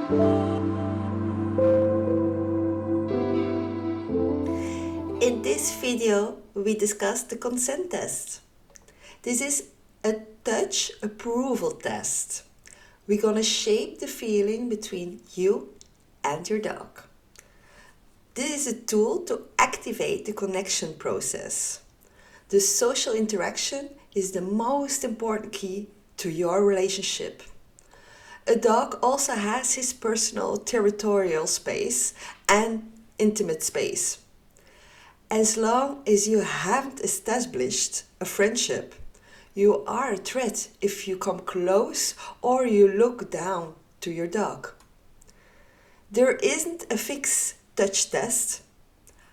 In this video, we discuss the consent test. This is a touch approval test. We're gonna shape the feeling between you and your dog. This is a tool to activate the connection process. The social interaction is the most important key to your relationship. A dog also has his personal territorial space and intimate space. As long as you haven't established a friendship, you are a threat if you come close or you look down to your dog. There isn't a fixed touch test.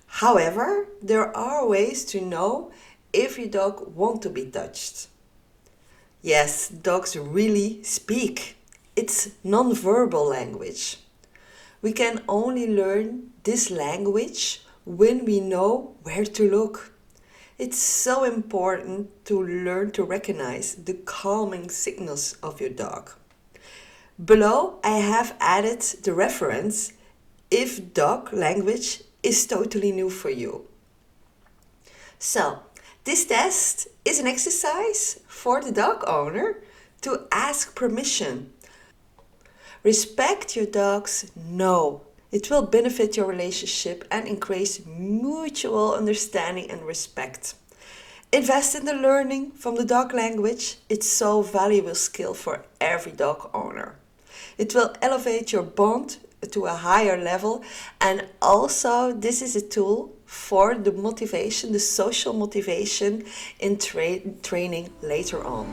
However, there are ways to know if your dog wants to be touched. Yes, dogs really speak. It's non-verbal language. We can only learn this language when we know where to look. It's so important to learn to recognize the calming signals of your dog. Below I have added the reference if dog language is totally new for you. So, this test is an exercise for the dog owner to ask permission. Respect your dog's no. It will benefit your relationship and increase mutual understanding and respect. Invest in the learning from the dog language. It's so valuable skill for every dog owner. It will elevate your bond to a higher level, and also this is a tool for the motivation, the social motivation in training later on.